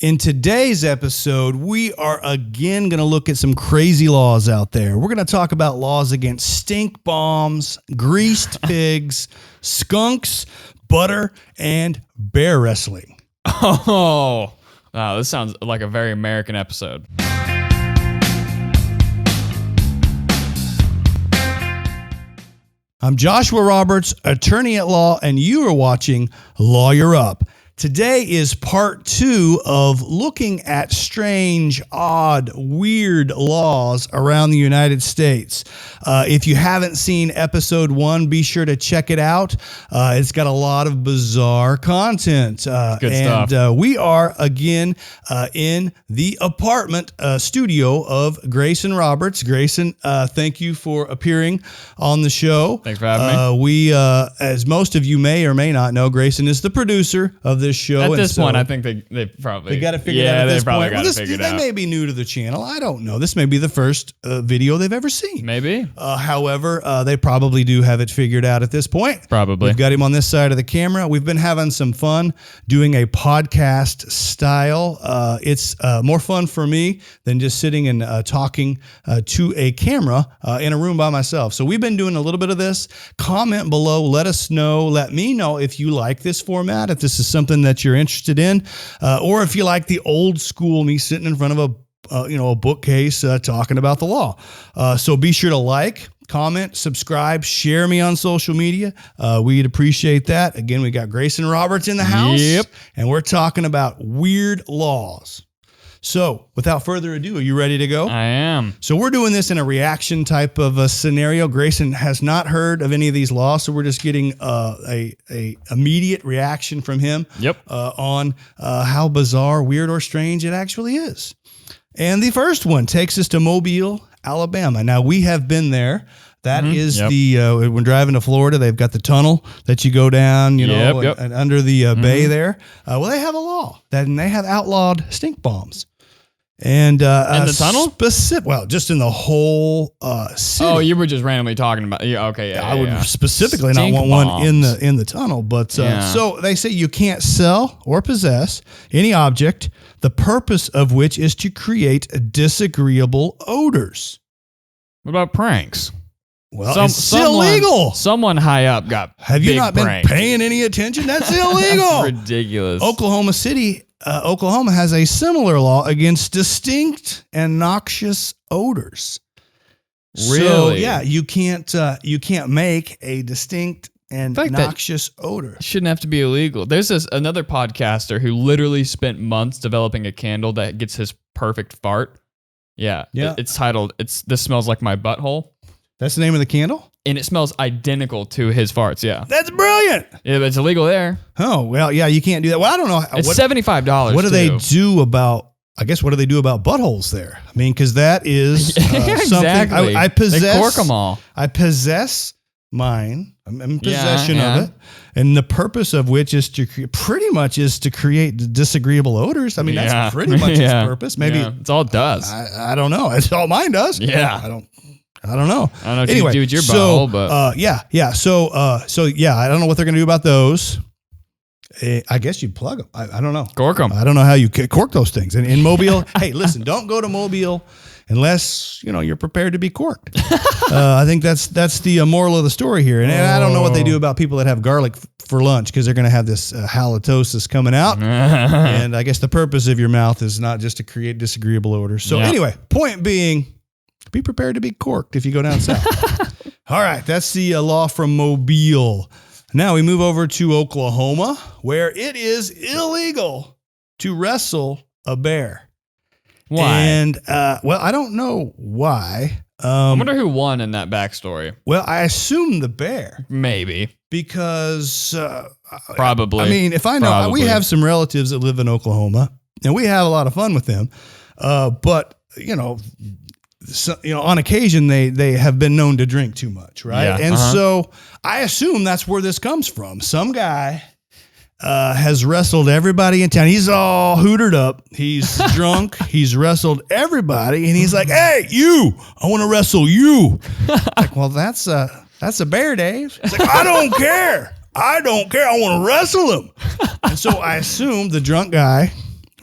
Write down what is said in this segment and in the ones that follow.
In today's episode, we are again going to look at some crazy laws out there. We're going to talk about laws against stink bombs, greased pigs, skunks, butter, and bear wrestling. Oh, wow, this sounds like a very American episode. I'm Joshua Roberts, attorney at law, and you are watching Lawyer Up. Today is part 2 of looking at strange, odd, weird laws around the United States. If you haven't seen episode 1, be sure to check it out. It's got a lot of bizarre content. Good stuff. And we are, again, in the apartment studio of Grayson Roberts. Grayson, thank you for appearing on the show. Thanks for having me. We, as most of you may or may not know, Grayson is the producer of this show. At this point, I think they probably got it figured out. At this point, they may be new to the channel. I don't know. This may be the first video they've ever seen. Maybe. However, they probably do have it figured out at this point. Probably. We've got him on this side of the camera. We've been having some fun doing a podcast style. It's more fun for me than just sitting and talking to a camera in a room by myself. So we've been doing a little bit of this. Comment below. Let us know. Let me know if you like this format, if this is something that you're interested in, or if you like the old school me sitting in front of a bookcase talking about the law. So be sure to like, comment, subscribe, share me on social media. We'd appreciate that. Again, we got Grayson Roberts in the house. Yep. And we're talking about weird laws. So without further ado, are you ready to go? I am. So we're doing this in a reaction type of a scenario. Grayson has not heard of any of these laws, so we're just getting a immediate reaction from him. Yep. On how bizarre, weird, or strange it actually is. And the first one takes us to Mobile, Alabama. Now, we have been there. That is when driving to Florida, they've got the tunnel that you go down, and under the bay there. Well, they have a law and they have outlawed stink bombs. And in the tunnel? Just in the whole city. Oh, you were just randomly talking about. I would specifically stink not want bombs. one in the tunnel, but so they say you can't sell or possess any object, the purpose of which is to create disagreeable odors. What about pranks? Well, it's illegal. Someone high up got. Have you big not prank. been paying any attention? That's illegal. That's ridiculous. Oklahoma City. Oklahoma has a similar law against distinct and noxious odors. Really? So, you can't make a distinct and noxious odor. It shouldn't have to be illegal. There's another podcaster who literally spent months developing a candle that gets his perfect fart. Yeah. It's titled "This Smells Like My Butthole." That's the name of the candle? And it smells identical to his farts, yeah. That's brilliant. Yeah, but it's illegal there. Oh, well, yeah, you can't do that. Well, I don't know. It's $75. What do they do about, what do they do about buttholes there? I mean, because that is something. Exactly. I possess. They cork them all. I possess mine. I'm in possession of it. And the purpose of which is to create disagreeable odors. I mean, that's pretty much its purpose. Maybe it's all it does. I don't know. It's all mine does. Yeah. I don't know. I don't know what Anyway, you do with your butthole, but I don't know what they're going to do about those. I guess you'd plug them. I don't know. Cork them. I don't know how you cork those things. And in Mobile, hey, listen, don't go to Mobile unless you're prepared to be corked. I think that's the moral of the story here. And I don't know what they do about people that have garlic for lunch, because they're going to have this halitosis coming out. And I guess the purpose of your mouth is not just to create disagreeable odors. So anyway, point being, be prepared to be corked if you go down south. All right, that's the law from Mobile. Now we move over to Oklahoma, where it is illegal to wrestle a bear. Why? And, I don't know why. I wonder who won in that backstory. Well, I assume the bear. Maybe. Because... probably. I mean, if I know... We have some relatives that live in Oklahoma, and we have a lot of fun with them. But, on occasion, they have been known to drink too much, right? Yeah, and so I assume that's where this comes from. Some guy has wrestled everybody in town. He's all hootered up. He's drunk. He's wrestled everybody, and he's like, "Hey, you! I want to wrestle you." Like, well, that's a bear, Dave. It's like, I don't care. I want to wrestle him. And so I assume the drunk guy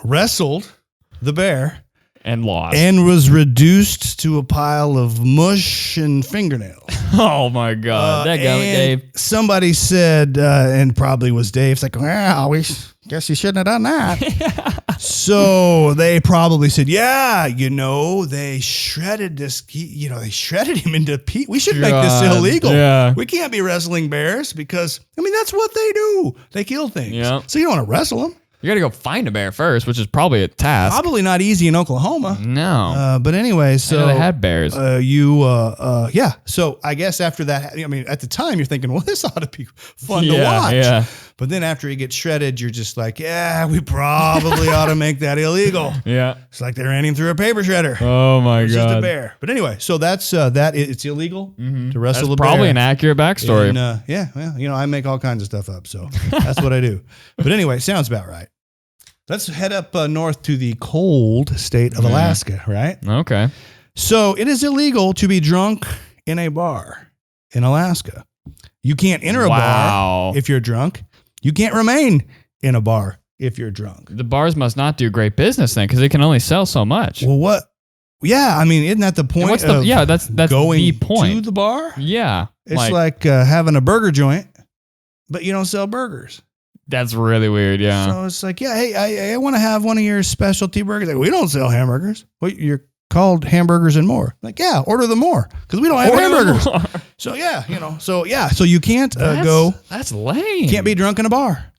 wrestled the bear and lost and was reduced to a pile of mush and fingernails. Oh my God. That guy, Dave. Somebody said, and probably was Dave, it's like, well, we guess you shouldn't have done that. So they probably said, yeah, they shredded this, they shredded him into pieces. We should make this illegal. Yeah. We can't be wrestling bears because, that's what they do. They kill things. Yep. So you don't want to wrestle them. You got to go find a bear first, which is probably a task. Probably not easy in Oklahoma. No. But anyway, so I know they had bears. Yeah. So I guess after that, at the time you're thinking, well, this ought to be fun to watch. Yeah. But then after he gets shredded, you're just like, yeah, we probably ought to make that illegal. Yeah. It's like they ran him through a paper shredder. Oh my God. It's just a bear. But anyway, so that's it's illegal to wrestle a bear. Probably an accurate backstory. And, yeah. Well, I make all kinds of stuff up, so that's what I do. But anyway, sounds about right. Let's head up north to the cold state of Alaska, right? Okay. So it is illegal to be drunk in a bar in Alaska. You can't enter a bar if you're drunk. You can't remain in a bar if you're drunk. The bars must not do great business then, because they can only sell so much. Well, what? Yeah, isn't that the point? That's going the point to the bar. Yeah, it's like having a burger joint, but you don't sell burgers. That's really weird. Yeah. So it's like, yeah, hey, I want to have one of your specialty burgers. Like, we don't sell hamburgers. Well, you're called Hamburgers and More. Like, yeah, order them more because we don't have hamburgers. So yeah, so you can't go. That's lame. Can't be drunk in a bar.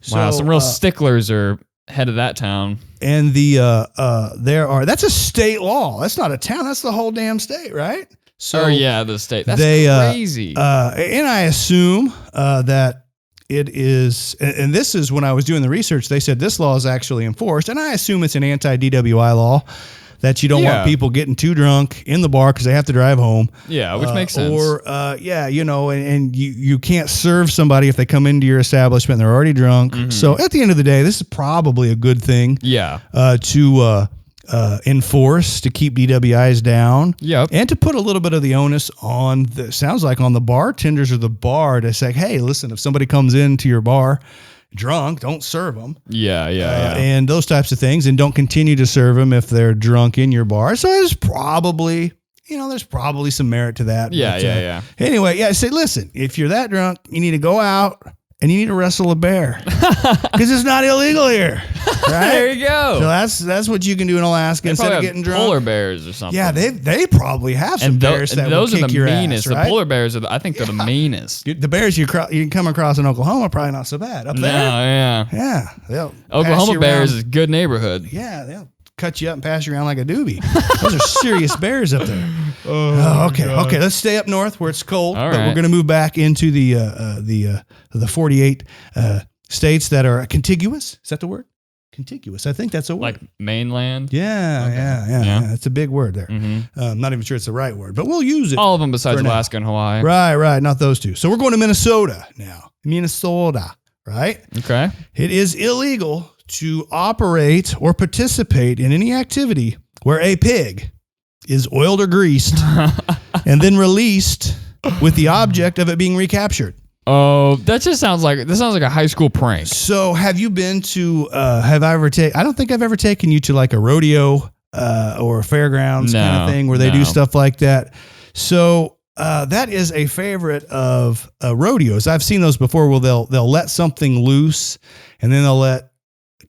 Wow, some real sticklers are head of that town. And that's a state law. That's not a town. That's the whole damn state, right? So the state. That's crazy. And I assume that it is, and this is when I was doing the research, they said this law is actually enforced, and I assume it's an anti-DWI law that you don't want people getting too drunk in the bar because they have to drive home. Yeah, which makes sense. Or, and you can't serve somebody if they come into your establishment and they're already drunk. Mm-hmm. So at the end of the day, this is probably a good thing to enforce, to keep DWIs down. Yep. And to put a little bit of the onus on on the bartenders or the bar to say, hey, listen, if somebody comes into your bar drunk, don't serve them. Yeah. And those types of things, and don't continue to serve them if they're drunk in your bar. So there's probably some merit to that. Yeah. Anyway, I say, listen, if you're that drunk, you need to go out and you need to wrestle a bear because it's not illegal here. Right? There you go. So that's what you can do in Alaska instead of getting drunk. Polar bears or something. Yeah, they probably have some bears that will kick your ass. Those are the meanest. The polar bears I think they're the meanest. The bears you can come across in Oklahoma probably not so bad. Up there, yeah. Oklahoma bears is a good neighborhood. Yeah, they'll cut you up and pass you around like a doobie. Those are serious bears up there. Okay. Let's stay up north where it's cold. All but right. We're going to move back into the 48 states that are contiguous. Is that the word? Contiguous. I think that's a word. Like mainland? Yeah. It's a big word there. Mm-hmm. I'm not even sure it's the right word, but we'll use it. All of them besides Alaska and Hawaii. Right. Not those two. So we're going to Minnesota now. Minnesota, right? Okay. It is illegal to operate or participate in any activity where a pig is oiled or greased and then released with the object of it being recaptured. Oh, that sounds like a high school prank. So have you been to, I don't think I've ever taken you to like a rodeo or a fairgrounds kind of thing where they do stuff like that. So that is a favorite of rodeos. I've seen those before where they'll let something loose and then they'll let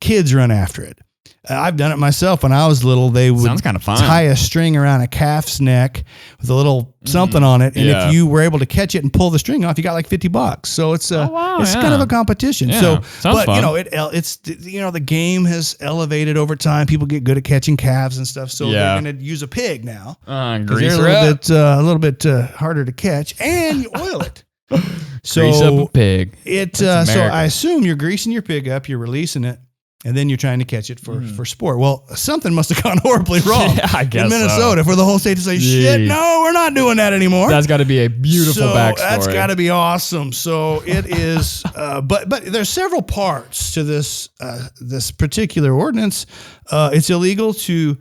kids run after it. I've done it myself when I was little. They would Sounds kind of fun. tie a string around a calf's neck with a little something on it, and if you were able to catch it and pull the string off, you got like $50. So it's kind of a competition. Yeah. So, Sounds fun. It's the game has elevated over time. People get good at catching calves and stuff, so they're going to use a pig now. Grease they're a little bit harder to catch, and you oil it. So grease up a pig. So I assume you're greasing your pig up, you're releasing it, and then you're trying to catch it for sport. Well, something must have gone horribly wrong I guess in Minnesota for the whole state to say, shit, no, we're not doing that anymore. That's got to be a beautiful backstory. That's got to be awesome. So it is, but there's several parts to this particular ordinance. It's illegal to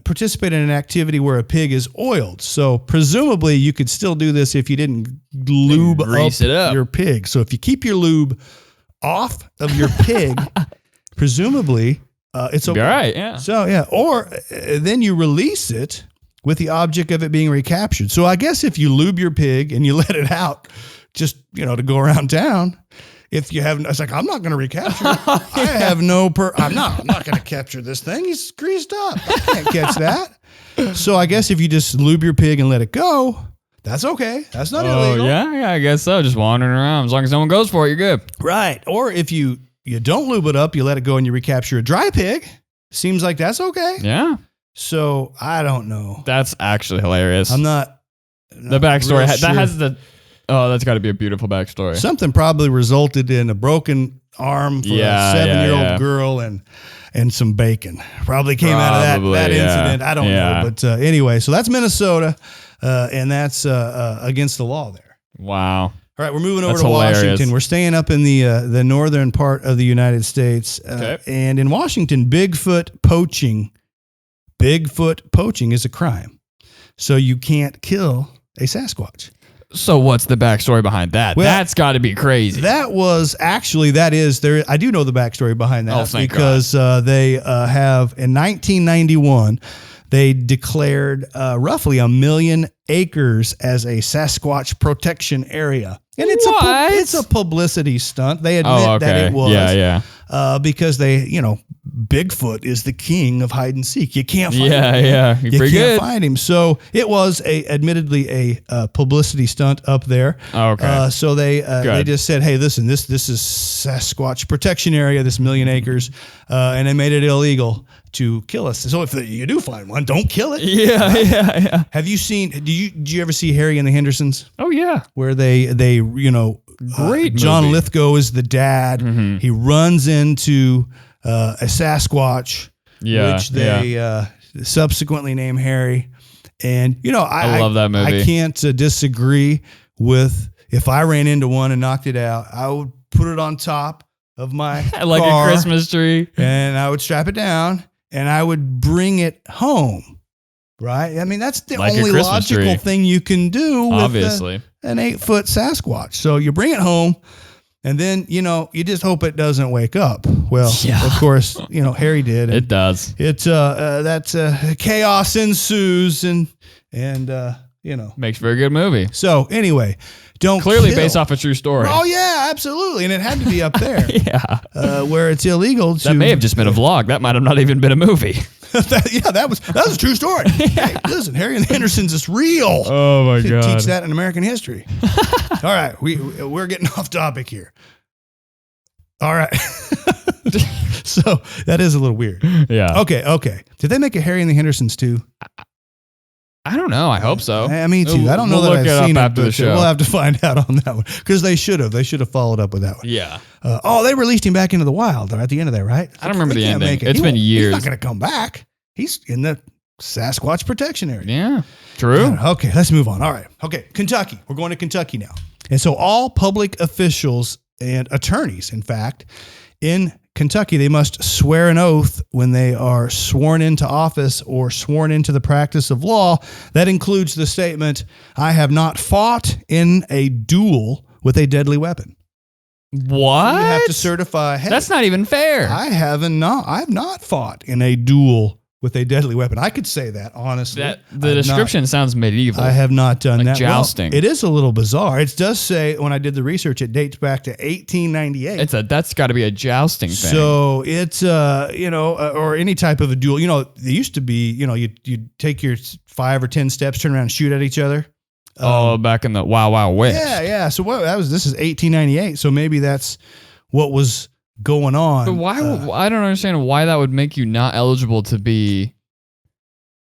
participate in an activity where a pig is oiled. So presumably you could still do this if you didn't lube up your pig. So if you keep your lube off of your pig, presumably it's okay. All right, yeah. So, yeah. Or then you release it with the object of it being recaptured. So I guess if you lube your pig and you let it out just, to go around town, if you haven't, it's like, I'm not going to recapture it. I have I'm not going to capture this thing. He's greased up. I can't catch that. So I guess if you just lube your pig and let it go, that's okay. That's not illegal. Yeah, I guess so. Just wandering around. As long as no one goes for it, you're good. Right. Or if you don't lube it up, you let it go and you recapture a dry pig. Seems like that's okay. Yeah. So I don't know. That's actually hilarious. I'm not the backstory. sure. That has that's got to be a beautiful backstory. Something probably resulted in a broken arm for a 7-year-old girl and some bacon. Probably came out of that incident. I don't know. But anyway, so that's Minnesota, and that's against the law there. Wow. All right, we're moving over That's to hilarious. Washington. We're staying up in the northern part of the United States. Okay. And in Washington, Bigfoot poaching is a crime. So you can't kill a Sasquatch. So what's the backstory behind that? Well, That's got to be crazy. That is there. I do know the backstory behind that because they have in 1991 they declared roughly 1 million acres as a Sasquatch protection area, and it's a publicity stunt. They admit that it was, because they Bigfoot is the king of hide and seek. You can't find him. You can't find him. So it was admittedly a publicity stunt up there. Okay. So they just said, hey, listen, this is Sasquatch protection area, this 1 million acres, and they made it illegal to kill us. So if you do find one, don't kill it. Yeah. Have you seen? Did you ever see Harry and the Hendersons? Oh yeah. Where they great. John movie. Lithgow is the dad. Mm-hmm. He runs into a Sasquatch, which they subsequently name Harry. And I love that movie. I can't disagree with if I ran into one and knocked it out, I would put it on top of my like car, a Christmas tree, and I would strap it down and I would bring it home. Right? I mean, that's the only logical thing you can do with obviously an 8-foot Sasquatch. So you bring it home, and then, you just hope it doesn't wake up. Well, of course, Harry did. It does. Chaos ensues and makes for a good movie. So anyway, based off a true story. Oh yeah, absolutely. And it had to be up there. Where it's illegal to. That may have just been a vlog. That might have not even been a movie. that was a true story. Hey, listen, Harry and the Hendersons is real. Oh my God. Teach that in American history. All right, we're getting off topic here. All right. So that is a little weird. Yeah. Okay. Did they make a Harry and the Hendersons too? I don't know. I hope so. Me too. I don't know that I've seen it after the show. We'll have to find out on that one because they should have. They should have followed up with that one. Yeah. They released him back into the wild at the end of that, right? I don't remember the ending. It's been years. He's not going to come back. He's in the Sasquatch protection area. Yeah. True. Okay, let's move on. All right. Okay, Kentucky. We're going to Kentucky now. And so all public officials and attorneys, in fact, in Kentucky, they must swear an oath when they are sworn into office or sworn into the practice of law. That includes the statement, I have not fought in a duel with a deadly weapon. What? You have to certify, hey, that's not even fair. I have not fought in a duel with a deadly weapon. I could say that, honestly. The description sounds medieval. I have not done that. Jousting. Well, it is a little bizarre. It does say, when I did the research, it dates back to 1898. That's got to be a jousting thing. So it's, or any type of a duel. They used to be, you'd take your 5 or 10 steps, turn around and shoot at each other. Back in the Wild West. Yeah. So this is 1898. So maybe that's what was going on. But why? I don't understand why that would make you not eligible to be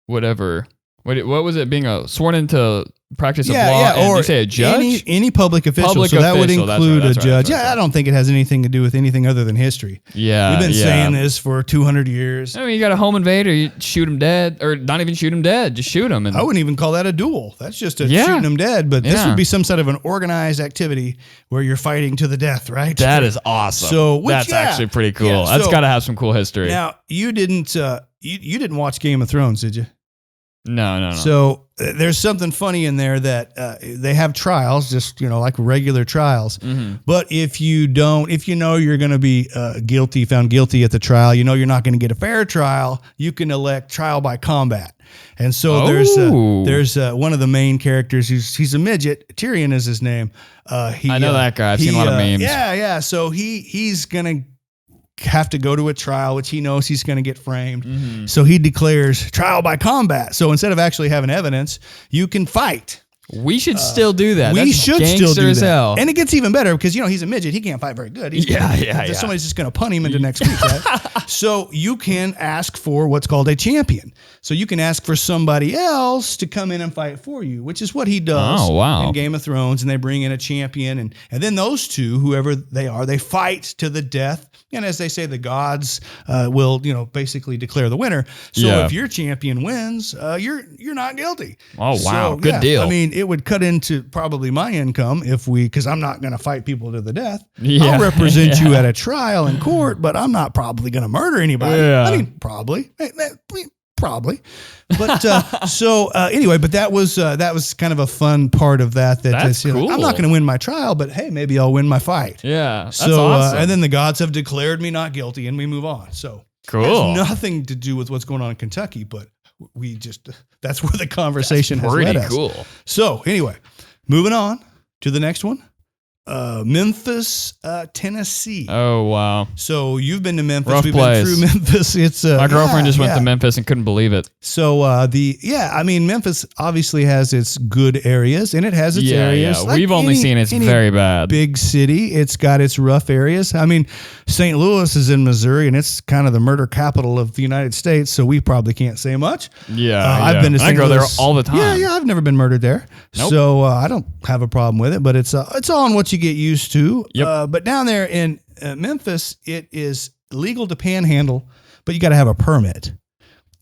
whatever. What was it? Being sworn into practice of law? And or you say a judge? Any public official. That would include a judge. Right. I don't think it has anything to do with anything other than history. Yeah. We've been saying this for 200 years. I mean, you got a home invader, you shoot him dead, or not even shoot him dead, just shoot him. I wouldn't even call that a duel. That's just shooting him dead. But this would be some sort of an organized activity where you're fighting to the death, right? That is awesome. So that's actually pretty cool. Yeah, that's got to have some cool history. Now, you didn't watch Game of Thrones, did you? No. So there's something funny in there that they have trials, just, like regular trials. Mm-hmm. But if you know you're going to be found guilty at the trial, you're not going to get a fair trial, you can elect trial by combat. And so there's one of the main characters he's a midget. Tyrion is his name. I know that guy. I've seen a lot of memes. Yeah. So he's going to have to go to a trial, which he knows he's going to get framed. Mm-hmm. So he declares trial by combat. So instead of actually having evidence, you can fight. We should still do that. We should still do that. Hell. And it gets even better because, he's a midget. He can't fight very good. Somebody's just going to punt him into next week, right? So you can ask for what's called a champion. So you can ask for somebody else to come in and fight for you, which is what he does in Game of Thrones. And they bring in a champion. And then those two, whoever they are, they fight to the death. And as they say, the gods will, basically declare the winner. So if your champion wins, you're not guilty. Oh, wow. So, good deal. I mean, it would cut into probably my income because I'm not going to fight people to the death. Yeah. I'll represent you at a trial in court, but I'm not probably going to murder anybody. Yeah. I mean, probably. But anyway, but that was kind of a fun part of that. That's cool. I'm not going to win my trial, but hey, maybe I'll win my fight. Yeah. That's so awesome. and then the gods have declared me not guilty, and we move on. So cool. It has nothing to do with what's going on in Kentucky, but that's where the conversation has led us. Cool. So anyway, moving on to the next one. Memphis, Tennessee. Oh, wow. So you've been to Memphis. Rough We've place. been through Memphis. It's my girlfriend just went to Memphis and couldn't believe it. So Memphis obviously has its good areas and it has its areas. Yeah. Like We've only seen it's very bad. Big city. It's got its rough areas. I mean, St. Louis is in Missouri and it's kind of the murder capital of the United States. So we probably can't say much. Yeah. I've been to St. Louis. I go there all the time. Yeah. I've never been murdered there. Nope. So I don't have a problem with it, but it's all on what you get used to. Yep. But down there in Memphis, it is legal to panhandle, but you got to have a permit.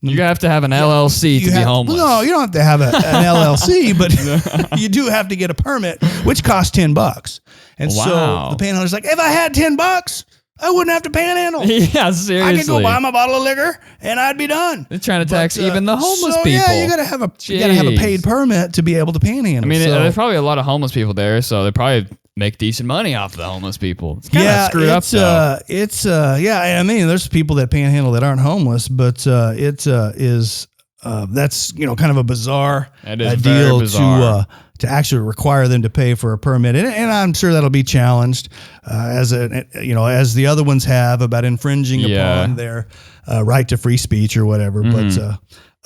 You have to have an LLC to be homeless. No, you don't have to have an LLC, but you do have to get a permit, which costs $10. And so the panhandler's like, if I had $10, I wouldn't have to panhandle. Yeah, seriously. I could go buy my bottle of liquor and I'd be done. They're trying to tax even the homeless people. Yeah, you gotta have a paid permit to be able to panhandle. I mean, there's probably a lot of homeless people there, so they probably make decent money off the homeless people. It's kind of screwed up, though. I mean, there's people that panhandle that aren't homeless, but that's kind of a bizarre deal to actually require them to pay for a permit, and I'm sure that'll be challenged as the other ones have about infringing upon their right to free speech or whatever. Mm-hmm.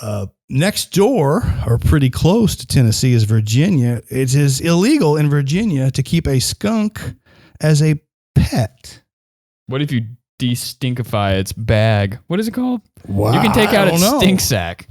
But next door, or pretty close to Tennessee, is Virginia. It is illegal in Virginia to keep a skunk as a pet. What if you de-stinkify its bag? What is it called? Wow, you can take out its stink sack.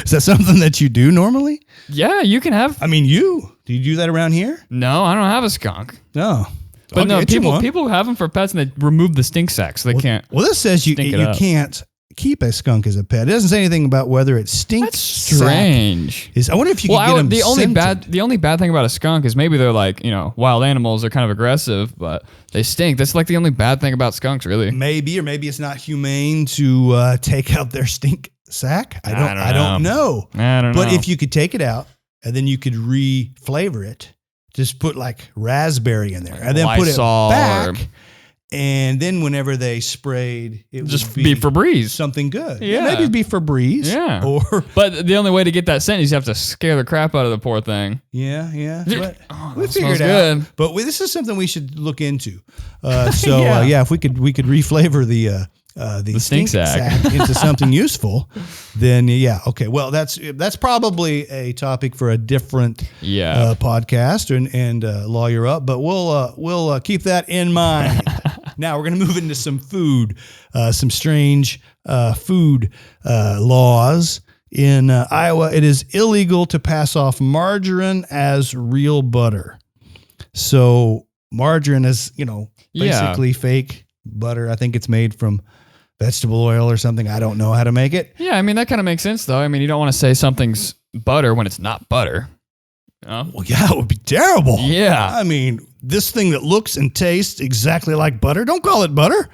Is that something that you do normally? Yeah, you can have. I mean, do you do that around here? No, I don't have a skunk. No. But no, people have them for pets and they remove the stink sack so they can't. Well, this says you can't keep a skunk as a pet. It doesn't say anything about whether it stinks. That's strange. I wonder if you could get them the only bad thing about a skunk is maybe they're like, wild animals. They're kind of aggressive, but they stink. That's like the only bad thing about skunks, really. Maybe it's not humane to take out their stink sack. I don't know. But if you could take it out and then you could re-flavor it, just put like raspberry in there and then put it back. And then whenever they sprayed, it just would be Febreze. Something good. Yeah. Maybe it'd be Febreze. Yeah. But the only way to get that scent is you have to scare the crap out of the poor thing. Yeah. But we figured it out. But this is something we should look into. If we could reflavor the stink sack into something useful, then okay. Well, that's probably a topic for a different podcast and Lawyer Up, but we'll keep that in mind. Now we're going to move into some food, some strange food laws. In Iowa, it is illegal to pass off margarine as real butter. So margarine is, basically fake butter. I think it's made from vegetable oil or something. I don't know how to make it. Yeah, I mean, that kind of makes sense, though. I mean, you don't want to say something's butter when it's not butter. Well, yeah, it would be terrible. Yeah. I mean, this thing that looks and tastes exactly like butter, don't call it butter.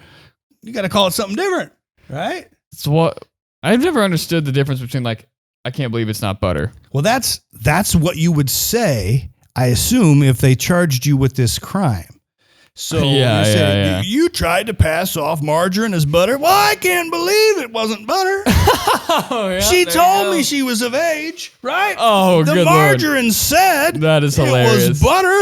You got to call it something different, right? It's what I've never understood the difference between like I can't believe it's not butter. Well, that's what you would say, I assume, if they charged you with this crime. So you tried to pass off margarine as butter. Well, I can't believe it wasn't butter. She told me she was of age, right? Oh, the good margarine Lord. Said that is hilarious. It was butter.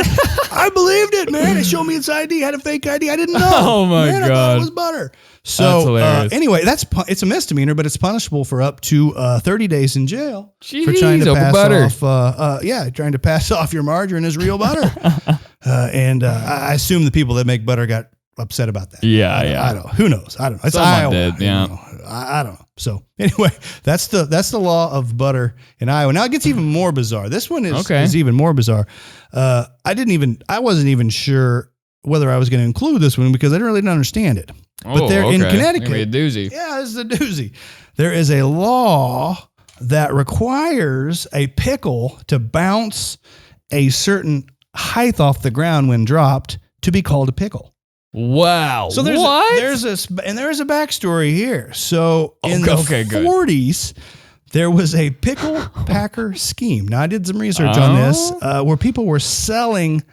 I believed it, man. It showed me its ID, had a fake ID. I didn't know. Oh my God, I thought it was butter. So anyway, it's a misdemeanor, but it's punishable for up to 30 days in jail for trying to pass off. Trying to pass off your margarine as real butter. I assume the people that make butter got upset about that. I don't. Who knows? I don't know. It's Iowa. Did, I don't know. So anyway, that's the law of butter in Iowa. Now it gets even more bizarre. This one is even more bizarre. I wasn't even sure whether I was going to include this one because I really didn't understand it. But they're in Connecticut. Maybe a doozy. Yeah, this is a doozy. There is a law that requires a pickle to bounce a certain height off the ground when dropped to be called a pickle. Wow. So there's a backstory here. So in the 40s, there was a pickle packer scheme. Now I did some research on this where people were selling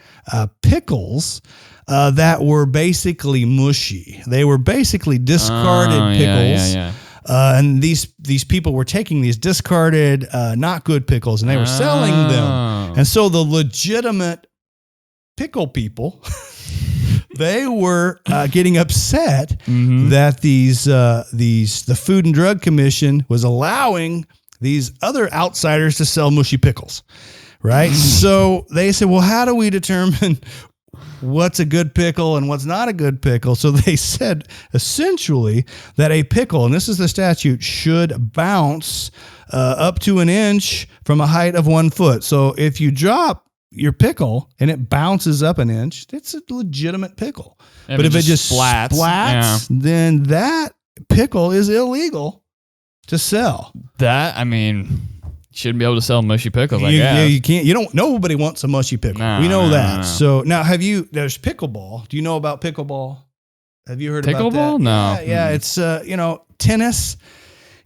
pickles that were basically mushy. They were basically discarded pickles. And these people were taking these discarded, not good pickles, and they were selling them. And so the legitimate pickle people, they were getting upset that the Food and Drug Commission was allowing these other outsiders to sell mushy pickles, right? So they said, well, how do we determine what's a good pickle and what's not a good pickle? So they said essentially that a pickle, and this is the statute, should bounce up to an inch from a height of 1 foot. So if you drop your pickle and it bounces up an inch, it's a legitimate pickle. But if it just splats, then that pickle is illegal to sell. Shouldn't be able to sell mushy pickles, I Yeah, guess. you can't. Nobody wants a mushy pickle. We know that. No. So now there's pickleball. Do you know about pickleball? Have you heard about that? Pickleball? No. Yeah. It's, tennis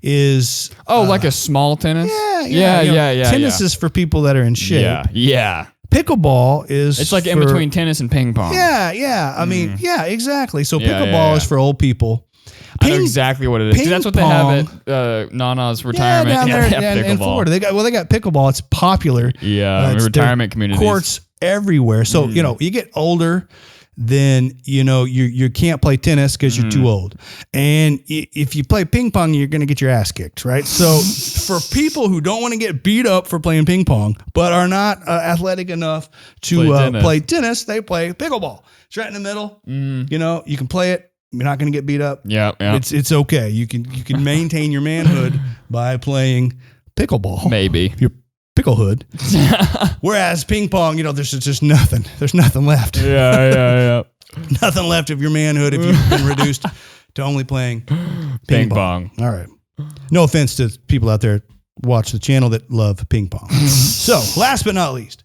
is. Like a small tennis? Yeah. Tennis is for people that are in shape. Yeah. Pickleball is. It's like in between tennis and ping pong. Yeah. I mean, exactly. So pickleball is for old people. I know exactly what it is. That's what they have at Nana's retirement. Down there in Florida. They got pickleball. It's popular. Retirement communities. Courts everywhere. So, you get older, then, you can't play tennis because you're too old. And if you play ping pong, you're going to get your ass kicked, right? So for people who don't want to get beat up for playing ping pong, but are not athletic enough to play tennis, they play pickleball. It's right in the middle. You can play it. You're not going to get beat up. Yeah. It's okay. You can maintain your manhood by playing pickleball. Maybe your picklehood. Whereas ping pong, there's just nothing. There's nothing left. Yeah. Nothing left of your manhood if you've been reduced to only playing ping pong. All right. No offense to people out there watch the channel that love ping pong. So, last but not least,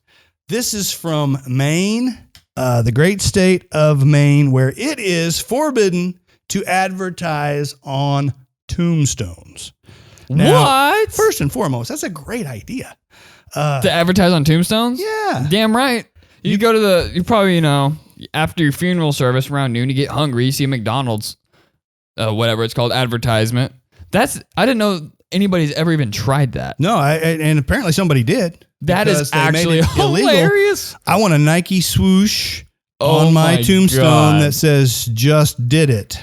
this is from Maine. The great state of Maine, where it is forbidden to advertise on tombstones. Now, what? First and foremost, that's a great idea. To advertise on tombstones? Yeah. Damn right. You go to you probably, after your funeral service around noon, you get hungry, you see a McDonald's, whatever it's called, advertisement. I didn't know anybody's ever even tried that. No, and apparently somebody did. That is actually hilarious. I want a Nike swoosh on my tombstone that says "Just did it."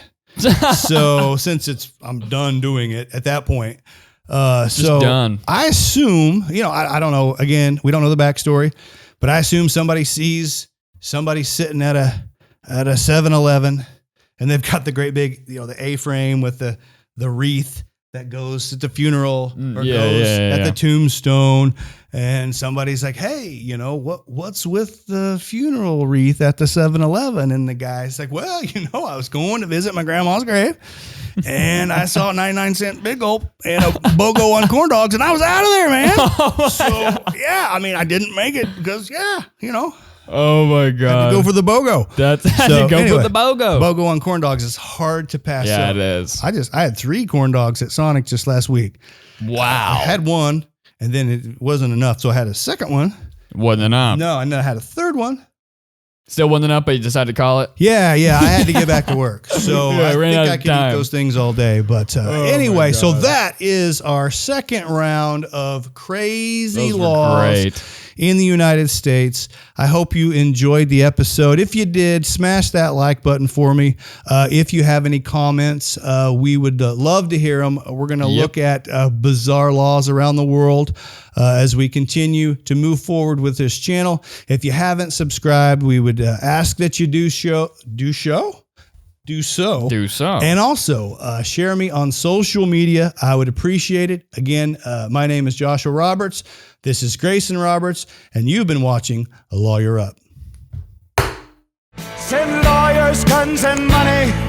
So since I'm done doing it at that point, done. I assume I don't know. Again, we don't know the backstory, but I assume somebody sees somebody sitting at a 7-Eleven, and they've got the great big the A-frame with the wreath that goes at the funeral or goes at the tombstone, and somebody's like, hey, what's with the funeral wreath at the 7-Eleven? And the guy's like, well, I was going to visit my grandma's grave, and I saw a 99-cent Big Gulp and a BOGO on corn dogs, and I was out of there, man. I didn't make it because, Oh my God. Go for the BOGO. That's go for the BOGO. BOGO on corn dogs is hard to pass up. Yeah, it is. I had 3 corn dogs at Sonic just last week. Wow. I had one, and then it wasn't enough, so I had a second one. Wasn't enough. No, and then I had a third one. Still wasn't enough, but you decided to call it? Yeah, I had to get back to work. So Yeah, I think I can time. eat those things all day. But anyway, my so God. that is our second round of crazy Those were laws great. in the United States. I hope you enjoyed the episode. If you did, smash that like button for me. If you have any comments, we would love to hear them. We're going to look at bizarre laws around the world as we continue to move forward with this channel. If you haven't subscribed, we would ask that you do so. And also share me on social media. I would appreciate it. Again, my name is Joshua Roberts. This is Grayson Roberts, and you've been watching A Lawyer Up. Send lawyers, guns, and money.